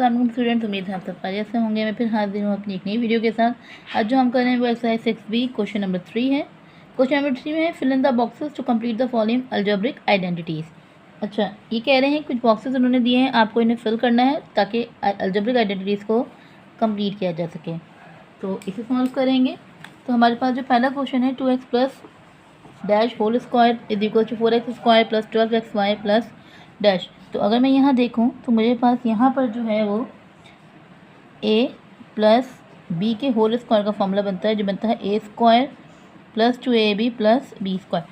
अस्सलाम वालेकुम स्टूडेंट्स, उम्मीद है आप सब खैरियत से होंगे। मैं फिर हाजिर हूँ अपनी एक नई वीडियो के साथ। आज जो हम कर रहे हैं वो एक्सरसाइज 6B क्वेश्चन नंबर 3 है। क्वेश्चन नंबर 3 में fill in the boxes to complete the following algebraic identities. अच्छा, ये कह रहे हैं कुछ बॉक्सेस उन्होंने दिए हैं, आपको इन्हें फिल करना है ताकि अलजेब्रिक आइडेंटिटीज़ को कंप्लीट किया जा सके। तो इसे सॉल्व करेंगे। तो हमारे पास जो पहला क्वेश्चन है 2x plus dash whole square is equal to 4x square plus 12xy plus dash. तो अगर मैं यहाँ देखूँ तो मुझे पास यहाँ पर जो है वो a प्लस बी के होल स्क्वायर का फॉर्मूला बनता है, जो बनता है a square plus 2ab plus b square.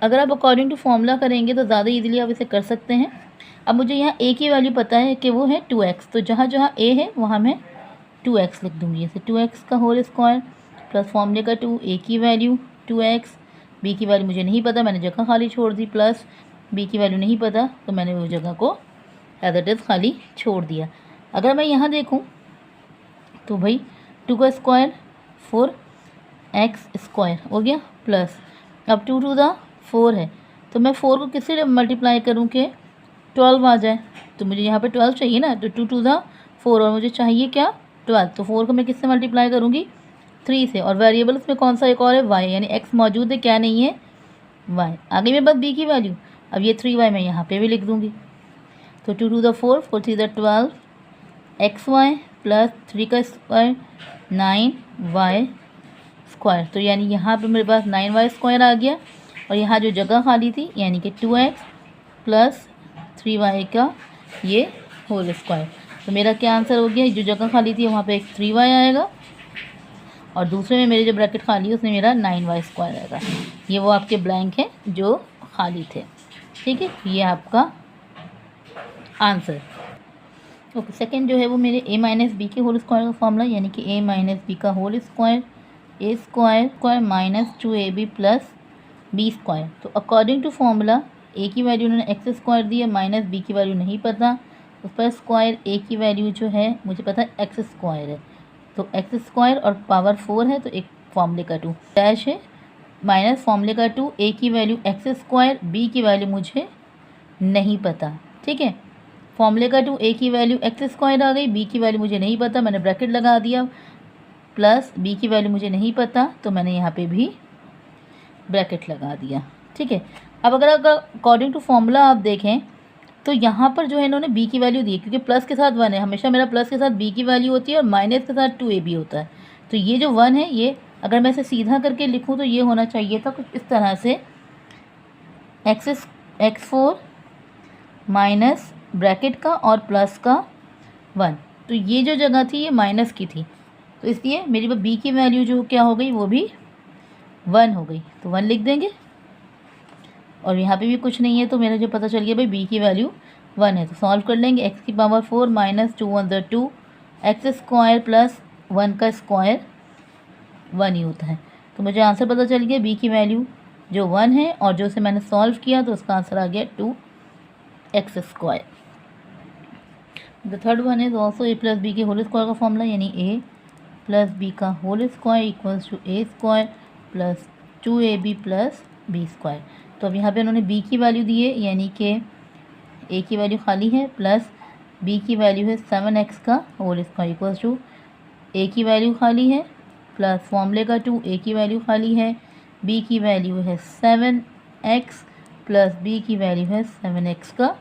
अगर आप अकॉर्डिंग टू फॉर्मूला करेंगे तो ज़्यादा इजीली आप इसे कर सकते हैं। अब मुझे यहाँ a की वैल्यू पता है कि वो है 2x, तो जहाँ जहाँ a है वहाँ मैं 2x लिख दूँगी। जैसे 2x का होल स्क्वायर प्लस फॉर्मूले का 2, a की वैल्यू 2x, b की वैल्यू मुझे नहीं पता, मैंने जगह खाली छोड़ दी, प्लस b की वैल्यू नहीं पता तो मैंने वो जगह को एज इट इज़ खाली छोड़ दिया। अगर मैं यहाँ देखूँ तो भाई 2 का स्क्वायर 4x स्क्वायर हो गया, प्लस अब 2 टू द 4 है, तो मैं 4 को किससे मल्टीप्लाई करूँ कि 12 आ जाए। तो मुझे यहाँ पे 12 चाहिए ना, तो 2 टू द 4 और मुझे चाहिए क्या 12, तो 4 को मैं किससे मल्टीप्लाई करूँगी 3 से। और वेरिएबल इसमें कौन सा एक और है y, यानी x मौजूद है, क्या नहीं है y। आगे मेरे पास b की वैल्यू, अब ये 3y मैं यहाँ पे भी लिख दूँगी। तो 2 to the 4, 4 3 the 12 xy plus 3 का स्क्वायर 9y स्क्वायर। तो यानी यहाँ पे मेरे पास 9y स्क्वायर आ गया, और यहाँ जो जगह खाली थी यानी कि 2x प्लस 3y का ये होल स्क्वायर। तो मेरा क्या आंसर हो गया, जो जगह खाली थी वहाँ पे एक 3y आएगा और दूसरे में मेरे जो ब्रैकेट खाली है उसमें मेरा 9y स्क्वायर आएगा। ये वो आपके ब्लैंक हैं जो खाली थे, ठीक है। ये आपका आंसर। ओके, सेकंड जो है वो मेरे a माइनस बी के होल स्क्वायर का फॉर्मूला, यानी कि a माइनस बी का whole square a square minus 2ab plus b square. तो अकॉर्डिंग टू फॉर्मूला a की वैल्यू उन्होंने x स्क्वायर दी है, माइनस b की वैल्यू नहीं पता, उस पर स्क्वायर a की वैल्यू जो है मुझे पता है x स्क्वायर है, तो x स्क्वायर और पावर 4 है तो एक फॉर्मूले का 2 डैश है, माइनस फॉर्मूले का 2, a की वैल्यू x स्क्वायर, b की वैल्यू मुझे नहीं पता, ठीक है। फॉर्मूले का 2, a की वैल्यू x स्क्वायर आ गई, b की वैल्यू मुझे नहीं पता, मैंने ब्रैकेट लगा दिया, प्लस b की वैल्यू मुझे नहीं पता तो मैंने यहाँ पे भी ब्रैकेट लगा दिया, ठीक है। अब अगर अकॉर्डिंग टू फॉर्मूला आप देखें तो यहाँ पर जो है इन्होंने b की वैल्यू दी है, क्योंकि प्लस के साथ 1 है, हमेशा मेरा प्लस के साथ b की वैल्यू होती है और माइनस के साथ 2ab होता है। तो ये जो 1 है, ये अगर मैं इसे सीधा करके लिखूँ तो ये होना चाहिए था कुछ इस तरह से, x4 माइनस ब्रैकेट का और प्लस का 1। तो ये जो जगह थी ये माइनस की थी, तो इसलिए मेरी b की वैल्यू जो क्या हो गई वो भी 1 हो गई, तो 1 लिख देंगे। और यहाँ पे भी कुछ नहीं है तो मेरा जो पता चल गया भाई b की वैल्यू 1 है। तो सॉल्व कर लेंगे, x की पावर 4 माइनस 2 1 ज़ा 2, एक्स स्क्वायर प्लस 1 का स्क्वायर 1 ही होता है। तो मुझे आंसर पता चल गया b की वैल्यू जो 1 है, और जो से मैंने सॉल्व किया तो उसका आंसर आ गया 2x square. The third one is also a plus b के होल स्क्वायर का फॉर्मूला, यानी a प्लस बी का whole square equals to a square plus 2ab plus b square. तो अब यहाँ पे उन्होंने b की वैल्यू दी है, यानी कि a की वैल्यू खाली है, प्लस b की वैल्यू है 7x का whole square equals to a की वैल्यू खाली है, प्लस फॉर्मूले का 2, a की वैल्यू खाली है, b की वैल्यू है 7x प्लस b की वैल्यू है 7x का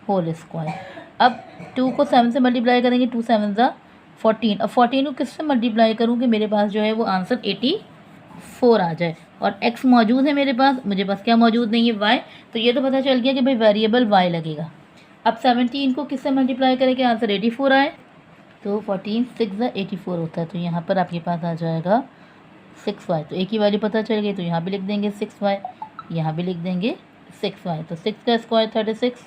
होल स्क्वायर। अब 2 को 7 से मल्टीप्लाई करेंगे, 2 7 ज़ा 14। अब 14 को किससे मल्टीप्लाई करूँ कि मेरे पास जो है वो आंसर 84 आ जाए, और x मौजूद है मेरे पास, मुझे पास क्या मौजूद नहीं है y। तो ये तो पता चल गया कि भाई वेरिएबल y लगेगा। अब 17 को किससे मल्टीप्लाई करें कि आंसर 84 आए, तो 14 6 ज़ा 84 होता है, तो यहाँ पर आपके पास आ जाएगा 6y। तो a की वैल्यू पता चल गई, तो यहाँ भी लिख देंगे 6y, यहाँ भी लिख देंगे 6y। तो 6 का स्क्वायर 36,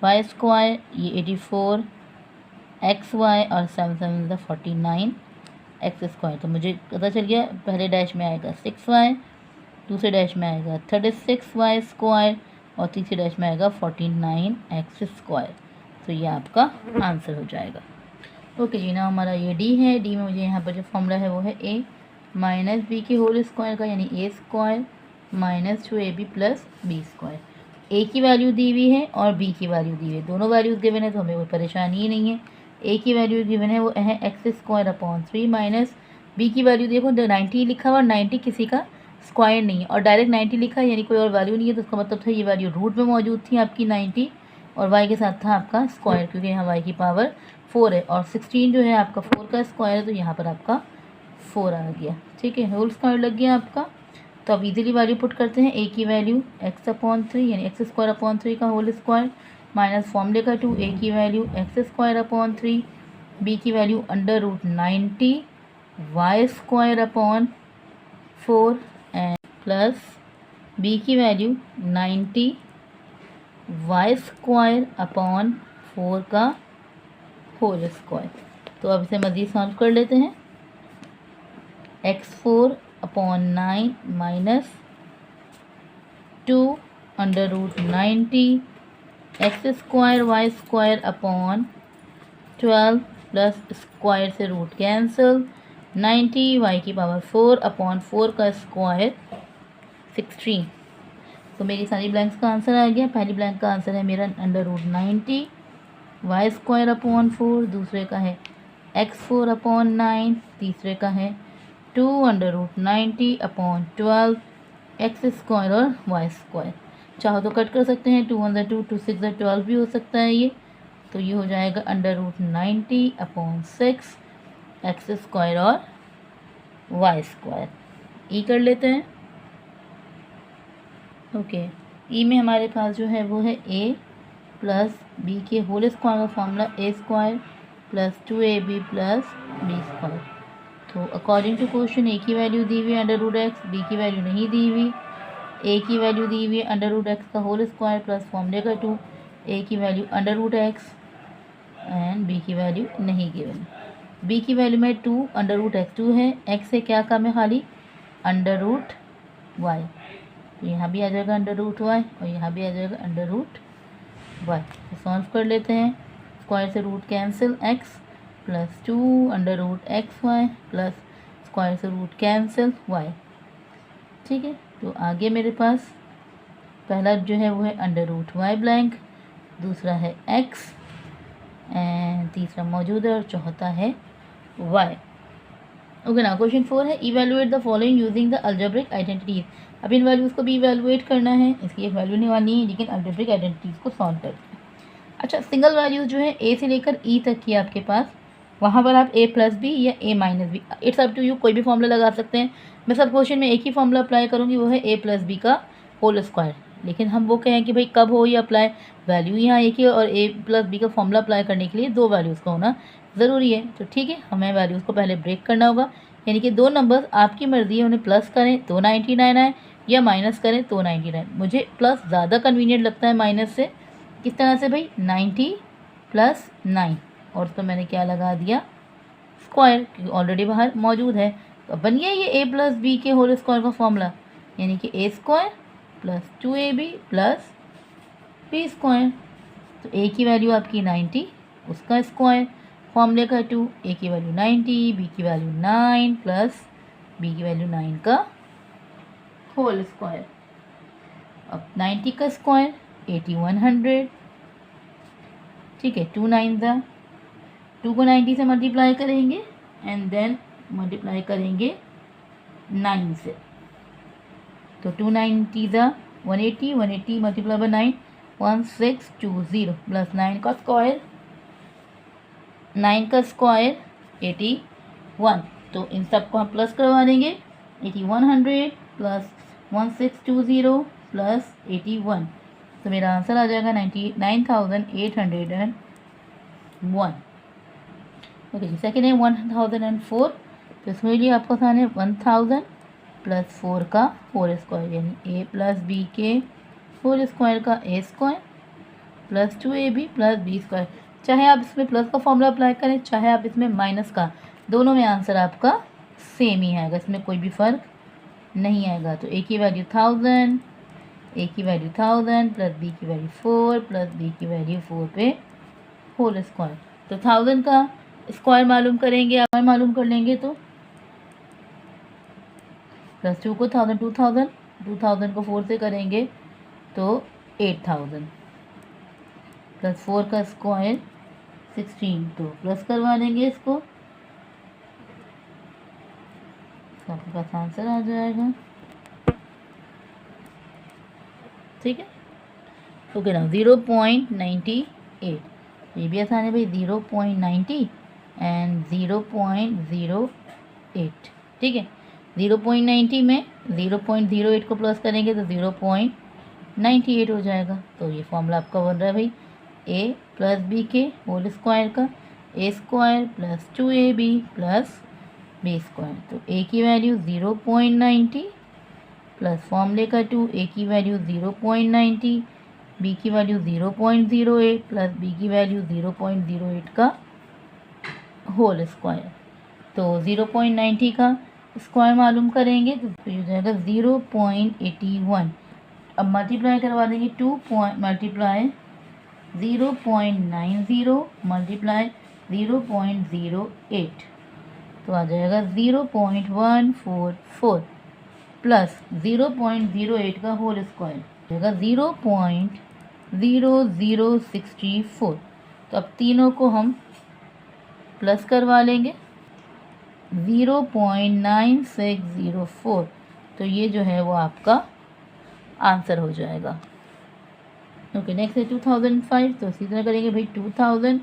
y स्क्वायर ये 84, xy और 7 7 ज़ा 49 एक्स स्क्वायर। तो मुझे पता चल गया पहले डैश में आएगा 6y, दूसरे डैश में आएगा 36y स्क्वायर और तीसरे डैश में आएगा 49x स्क्वायर। तो ये आपका आंसर हो जाएगा। ओके जी, ना हमारा ये डी है। डी में मुझे यहाँ पर जो फॉर्मूला है वो है a माइनस बी के होल स्क्वायर का, यानी a square minus 2ab plus b square. a की वैल्यू दी हुई है और b की वैल्यू दी हुई है, दोनों वैल्यूज़ गिवन है तो हमें कोई परेशानी ही नहीं है। ए की वैल्यू गिवन है वो है x square upon 3 minus b की वैल्यू देखो 90 लिखा हुआ और 90 किसी का स्क्वायर नहीं है और डायरेक्ट 90 लिखा है यानी कोई और वैल्यू नहीं है, तो उसका मतलब था ये वैल्यू रूट में मौजूद थी आपकी 90 और y के साथ था आपका स्क्वायर, क्योंकि यहाँ y की पावर 4 है और 16 जो है आपका 4 का स्क्वायर है, तो यहाँ पर आपका 4 आ गया। ठीक है, होल स्क्वायर लग गया आपका। तो अब इजीली वैल्यू पुट करते हैं। ए की वैल्यू एक्स अपॉन 3 यानी एक्स स्क्वायर अपॉन 3 का होल स्क्वायर माइनस फॉर्मूले का 2, ए की value x square upon 3, b की value under root 90 y square upon 4 and plus b की वैल्यू 90 वाई स्क्वायर अपॉन 4 का होल स्क्वायर। तो अब इसे मज़ीद सॉल्व कर लेते हैं। x4 upon 9 minus 2 under root 90 x square y square upon 12 plus square से रूट कैंसिल 90 वाई की पावर 4 अपॉन 4 का स्क्वायर 16। तो मेरी सारी ब्लैंक्स का आंसर आ गया। पहली ब्लैंक का आंसर है मेरा under root 90 y square upon 4, दूसरे का है x4 अपॉन 9, तीसरे का है 2 under root 90 upon 12 x square और वाई स्क्वायर। चाहो तो कट कर सकते हैं, 2 अंदर 2, 2 6 12 भी हो सकता है ये। तो ये हो जाएगा under root 90 upon 6 x square और वाई स्क्वायर। ई कर लेते हैं। ओके, ई में हमारे पास जो है वो है ए प्लस बी के होल स्क्वायर का formula a square plus 2ab plus b square. तो अकॉर्डिंग टू क्वेश्चन ए की वैल्यू दी हुई है अंडर रूट एक्स, बी की वैल्यू नहीं दी हुई, ए की वैल्यू दी हुई है अंडर रूट एक्स का होल स्क्वायर प्लस फॉर्मूले का 2, ए की value under root x and b की वैल्यू नहीं गिवन। बी की वैल्यू में 2 अंडर रूट एक्स 2 है, एक्स से क्या कम है खाली अंडर रूट वाई, तो यहाँ भी आ जाएगा अंडर रूट वाई और यहाँ भी आ जाएगा अंडर रूट वाई। तो सॉल्व कर लेते हैं। स्क्वायर से root cancel x plus 2 under root x y plus square से रूट कैंसिल वाई। ठीक है, तो आगे मेरे पास पहला जो है वो है अंडर रूट वाई ब्लैंक, दूसरा है एक्स एंड तीसरा मौजूद है और चौथा है वाई। ओके ना, क्वेश्चन 4 है evaluate the following using the algebraic identities. अब इन वैल्यूज़ को भी इवेलुएट करना है, इसकी एक वैल्यू नहीं वाली है लेकिन अलजेब्रिक आइडेंटिटीज़ को सॉल्व करके। अच्छा, सिंगल वैल्यूज़ जो है ए से लेकर ई तक की आपके पास, वहाँ पर आप ए प्लस बी या a minus b, it's up to you, कोई भी फॉर्मूला लगा सकते हैं। मैं सब क्वेश्चन में एक ही फॉर्मूला अप्लाई करूँगी, वो है ए प्लस बी का होल स्क्वायर। लेकिन हम वो कहें कि भाई कब हो ये अप्लाई, वैल्यू यहाँ एक ही और ए प्लस बी का फॉर्मूला अप्लाई करने के लिए 2 वैल्यूज़ का होना ज़रूरी है। तो ठीक है, हमें वैल्यूज़ को पहले ब्रेक करना होगा, यानी कि 2 नंबर्स आपकी मर्ज़ी है, उन्हें प्लस करें तो 99 आए या माइनस करें तो 99। मुझे प्लस ज़्यादा कन्वीनियंट लगता है माइनस से। किस तरह से भाई, 90 प्लस 9 और तो मैंने क्या लगा दिया स्क्वायर, क्योंकि ऑलरेडी बाहर मौजूद है। तो बन गया ये ए प्लस बी के होल स्क्वायर का फॉर्मूला, यानी कि a square plus 2ab plus b square. तो ए की वैल्यू आपकी 90, उसका स्क्वायर, फॉर्मूले का 2, ए की वैल्यू 90, बी की वैल्यू 9 प्लस बी की वैल्यू 9 का होल स्क्वायर। अब 90 का स्क्वायर 8100। ठीक है, 2 9 ज़ा 2 को 90 से मल्टीप्लाई करेंगे एंड देन मल्टीप्लाई करेंगे 9 से, तो 2 90 ज़ा 180, 180 मल्टीप्लाई बाय 9 1620 प्लस 9 का स्क्वायर, 9 का स्क्वायर 81। तो इन सब को हम प्लस करवा देंगे, 8100 प्लस 1620 प्लस 81। तो मेरा आंसर आ जाएगा 99,801। ओके जी, सेकेंड है 1004। तो इसमें लिए आपका आसान है 1000 प्लस 4 का होल स्क्वायर, यानी ए प्लस बी के होल स्क्वायर का a square plus 2ab plus b square. चाहे आप इसमें प्लस का फॉर्मूला अप्लाई करें, चाहे आप इसमें माइनस का, दोनों में आंसर आपका सेम ही आएगा, इसमें कोई भी फ़र्क नहीं आएगा। तो ए की वैल्यू 1000, ए की वैल्यू 1000 प्लस बी की वैल्यू 4 प्लस बी की वैल्यू 4 पे होल स्क्वायर। तो 1000 का स्क्वायर मालूम करेंगे, आप मालूम कर लेंगे तो प्लस 2 को 1000, 2000, 2000 को 4 से करेंगे तो 8000 प्लस 4 का स्क्वायर 16, तो प्लस करवा देंगे इसको, तो आपके पास आंसर आ जाएगा। ठीक है, ओके ना 0.98, ये भी आसान है भाई, 0.90 एंड 0.08। ठीक है, 0.90 में 0.08 को प्लस करेंगे तो 0.98 हो जाएगा। तो ये फॉर्मूला आपका बन रहा है भाई a प्लस बी के होल स्क्वायर का, a square plus 2ab plus b square. तो a की वैल्यू 0.90 प्लस फॉर्मूले का 2, a की वैल्यू 0.90, b की वैल्यू 0.08 प्लस b की वैल्यू 0.08 का होल स्क्वायर। तो 0.90 का स्क्वायर मालूम करेंगे तो हो जाएगा 0.81। अब मल्टीप्लाई करवा देंगे 2 मल्टीप्लाई 0.90 मल्टीप्लाई 0.08, तो आ जाएगा 0.144 प्लस 0.08 का होल स्क्वायर जाएगा 0.0064। तो अब तीनों को हम प्लस करवा लेंगे 0.9604, तो ये जो है वो आपका आंसर हो जाएगा। ओके, नेक्स्ट है 2005, तो इसी तरह करेंगे भाई 2000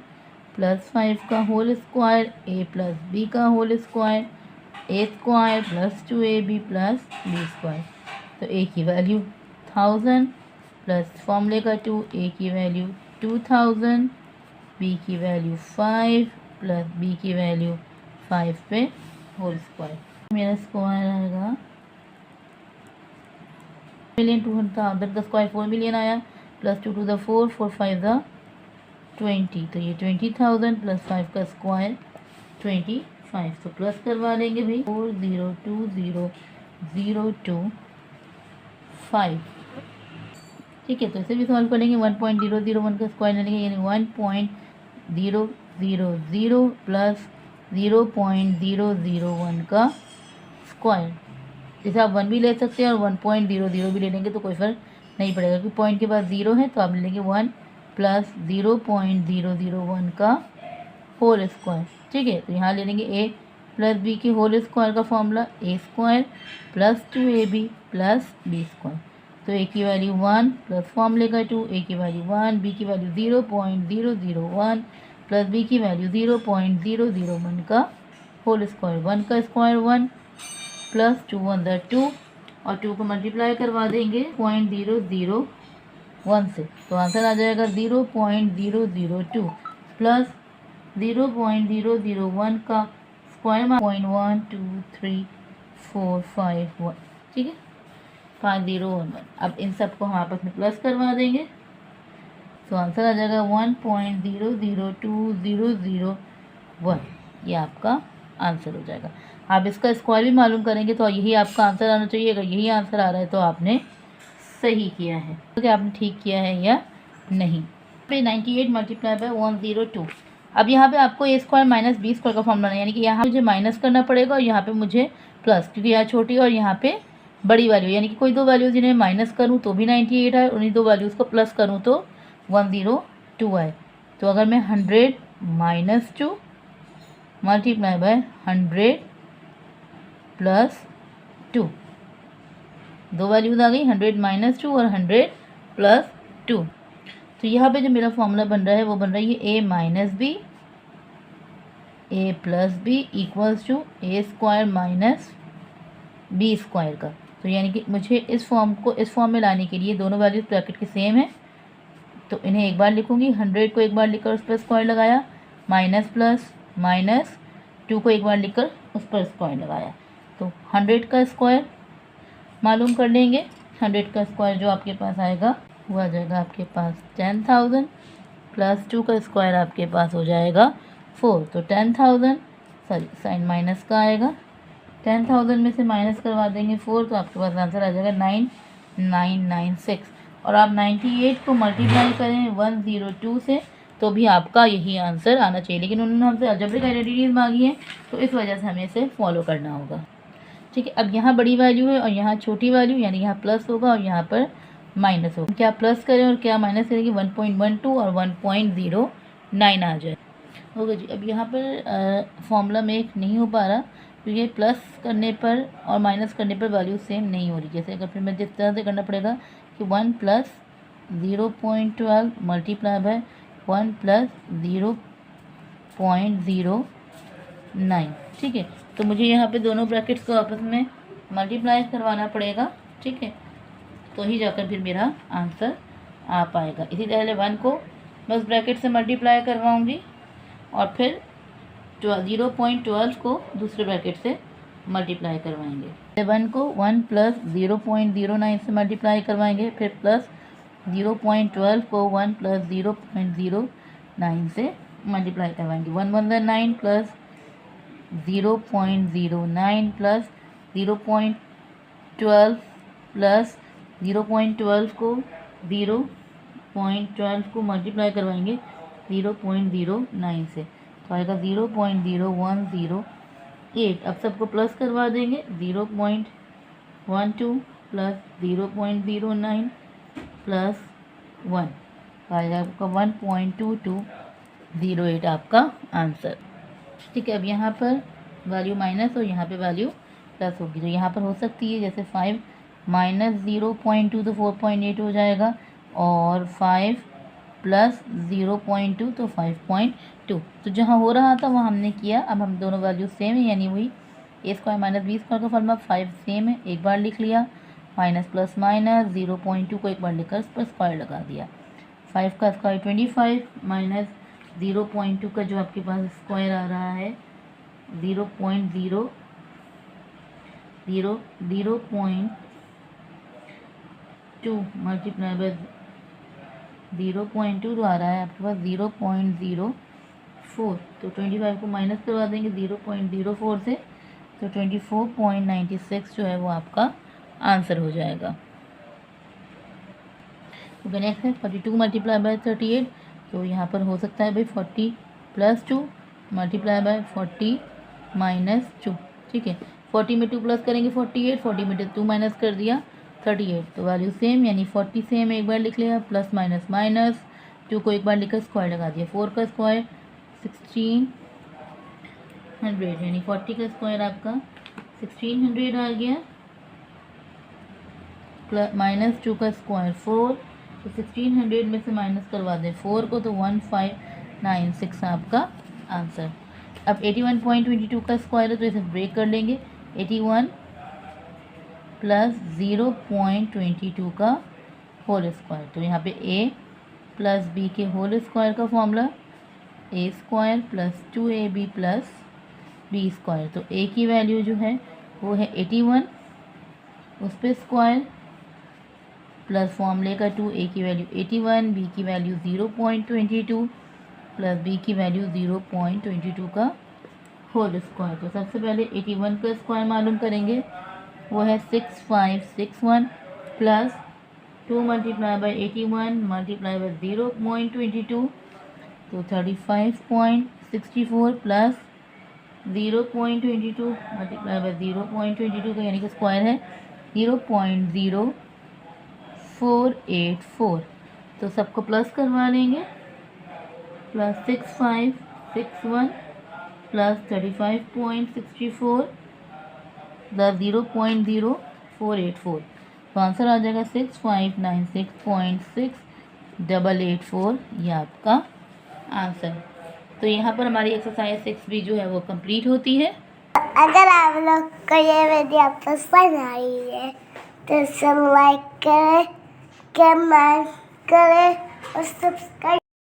प्लस 5 का whole square, a plus b का whole square, a square plus 2ab plus b square. तो a की वैल्यू 1000 प्लस फॉर्मूले का 2, a की वैल्यू 2000, b की वैल्यू 5 प्लस b की वैल्यू 5 पे होल स्क्वायर। मेरा स्क्वायर आएगा मिलियन 200 का स्क्वायर 4 मिलियन आया, प्लस 2 टू द 4, 4 5 द 20, तो ये 20,000 प्लस 5 का स्क्वायर 25। तो प्लस करवा लेंगे भाई 402005। ठीक है, तो इसे भी सॉल्व करेंगे 1.001 का स्क्वायर लेंगे, यानी 1.000 प्लस 0.001 का स्क्वायर। जैसे आप 1 भी ले सकते हैं और 1.00 भी ले लेंगे तो कोई फर्क नहीं पड़ेगा, क्योंकि पॉइंट के बाद 0 है, तो आप ले लेंगे 1 प्लस 0.001 का होल स्क्वायर। ठीक है, तो यहाँ ले लेंगे a प्लस बी के होल स्क्वायर का formula a square plus 2ab plus b square. तो a की वैल्यू 1 प्लस फॉर्मूले का 2, a की वैल्यू 1, b की वैल्यू 0.001 प्लस b की वैल्यू 0.001 का होल स्क्वायर। 1 का स्क्वायर 1 प्लस 2 1 द 2, और 2 को मल्टीप्लाई करवा देंगे 0.001 से, तो आंसर आ जाएगा 0.002 प्लस 0.001 का स्क्वायर 0.123451। ठीक है, 5011। अब इन सब को हम आपस में प्लस करवा देंगे, तो आंसर आ जाएगा 1.002001। ये आपका आंसर हो जाएगा। आप इसका स्क्वायर भी मालूम करेंगे तो यही आपका आंसर आना चाहिए। अगर यही आंसर आ रहा है तो आपने सही किया है, तो आपने ठीक किया है या नहीं। पे 98 मल्टीप्लाई बाय 102। अब यहाँ पे आपको a square minus b square का फॉर्मूला है, यानी कि यहाँ मुझे माइनस करना पड़ेगा और यहाँ पे मुझे प्लस, क्योंकि यहाँ छोटी और यहाँ पे बड़ी वैल्यू, यानी कि कोई दो वैल्यूज़ जिन्हें माइनस करूँ तो भी 98 है, उन्हीं दो वैल्यूज़ को प्लस करूँ तो 102 है। तो अगर मैं 100 माइनस 2 मल्टीप्लाई बाय 100 प्लस 2, दो वैल्यूज़ आ गई 100 माइनस 2 और 100 प्लस 2। तो यहाँ पे जो मेरा फॉर्मूला बन रहा है वो बन रहा है ये a minus b a plus b equals to a square minus b square का। तो यानी कि मुझे इस फॉर्म को इस फॉर्म में लाने के लिए दोनों वैल्यूज ब्रैकेट के सेम है, तो इन्हें एक बार लिखूंगी। 100 को एक बार लिखकर उस पर स्क्वायर लगाया, माइनस प्लस माइनस 2 को एक बार लिखकर उस पर स्क्वायर लगाया। तो 100 का स्क्वायर मालूम कर लेंगे। 100 का स्क्वायर जो आपके पास आएगा वो आ जाएगा आपके पास 10,000 प्लस 2 का स्क्वायर आपके पास हो जाएगा 4। तो 10,000 सॉरी साइन माइनस का आएगा, 10,000 में से माइनस करवा देंगे 4, तो आपके पास आंसर आ जाएगा 9996। और आप 98 को मल्टीप्लाई करें 102 से तो भी आपका यही आंसर आना चाहिए, लेकिन उन्होंने हमसे अलजेब्रिक आइडेंटिटीज मांगी है तो इस वजह से हमें इसे फॉलो करना होगा। ठीक है, अब यहाँ बड़ी वैल्यू है और यहाँ छोटी वैल्यू, यानी यहाँ प्लस होगा और यहाँ पर माइनस होगा। क्या प्लस करें और क्या माइनस करेंगे, 1.12 और 1.09 आ जाए। होगा जी। अब यहाँ पर फॉर्मूला मेक नहीं हो पा रहा, तो ये प्लस करने पर और माइनस करने पर वैल्यू सेम नहीं हो रही। जैसे अगर फिर मैं जिस तरह से करना पड़ेगा कि 1 प्लस 0.12 मल्टीप्लाई बाय 1 प्लस 0.09, ठीक है। तो मुझे यहाँ पे दोनों ब्रैकेट्स को आपस में मल्टीप्लाई करवाना पड़ेगा, ठीक है, तो ही जाकर फिर मेरा आंसर आ पाएगा। इसी तरह 1 को मैं उस ब्रैकेट से मल्टीप्लाई करवाऊँगी और फिर 0.12 को दूसरे ब्रैकेट से मल्टीप्लाई करवाएंगे। 1 को 1 प्लस 0.09 से मल्टीप्लाई करवाएंगे, फिर प्लस 0.12 को 1 प्लस 0.09 से मल्टीप्लाई करवाएंगे। 1 1 9 प्लस 0.09 प्लस 0.12 प्लस 0.12 को 0.12 को मल्टीप्लाई करवाएंगे 0.09 से, तो आएगा 0.0108। अब सबको प्लस करवा देंगे। 0.12 प्लस 0.09 प्लस 1, तो आएगा आपका 1.2208 आपका आंसर, ठीक है। अब यहाँ पर वैल्यू माइनस और यहाँ पे वैल्यू प्लस होगी, तो यहाँ पर हो सकती है जैसे 5 माइनस 0.2 तो 4.8 हो जाएगा, और 5 प्लस 0.2 तो 5.2। तो जहाँ हो रहा था वहाँ हमने किया। अब हम दोनों वैल्यू सेम है, यानी वही ए स्क्वायर माइनस बी स्क्वायर का फॉर्मूला 5 सेम है, एक बार लिख लिया। माइनस प्लस माइनस 0.2 को एक बार लिखकर उस पर स्क्वायर लगा दिया। 5 का स्क्वायर 25 माइनस 0.2 का जो आपके पास स्क्वायर आ रहा है 0.2 मल्टीप्लाई बाय 0.2 तो आ रहा है आपके पास 0.04। तो 25 को माइनस करवा देंगे 0.04 से, तो 24.96 जो है वो आपका आंसर हो जाएगा। तो नेक्स्ट है 42 मल्टीप्लाई बाय 38। तो यहाँ पर हो सकता है भाई 40 प्लस 2 मल्टीप्लाई बाय 40 माइनस 2, ठीक है। 40 में 2 प्लस करेंगे 48, 40 में 2 माइनस कर दिया 38, तो वैल्यू सेम, यानी 40 सेम एक बार लिख लिया, प्लस माइनस माइनस 2 को एक बार लिखकर स्क्वायर लगा दिया। 4 का स्क्वायर 1600, यानी 40 का स्क्वायर आपका 1600 आ गया, प्लस माइनस 2 का स्क्वायर 4, तो 1600 में से माइनस करवा दें 4 को, तो 1596 आपका आंसर। अब 81.22 का स्क्वायर है, तो इसे ब्रेक कर लेंगे। 81 प्लस 0.22 का होल स्क्वायर, तो यहाँ पे a प्लस b के होल स्क्वायर का formula a square plus 2ab plus b square. तो a की वैल्यू जो है वो है 81, उस पर स्क्वायर प्लस फॉर्मूले का 2, a की वैल्यू 81, b की वैल्यू 0.22 प्लस b की वैल्यू 0.22 का होल स्क्वायर। तो सबसे पहले 81 का स्क्वायर मालूम करेंगे, वो है 6561 plus 2 multiply by 81 multiply by 0.22, तो 35.64 प्लस 0.22 मल्टीप्लाई बाय 0.22 का यानी कि स्क्वायर है 0.0484। तो सबको प्लस करवा लेंगे, प्लस 6561 प्लस 35.64 प्लस 0.0484, तो आंसर आ जाएगा 6596.6884, ये आपका आंसर। तो यहाँ पर हमारी एक्सरसाइज 6B जो है वो कंप्लीट होती है। अगर आप लोग को ये वीडियो पसंद आई है तो सब लाइक करें, कमेंट करें और सब्सक्राइब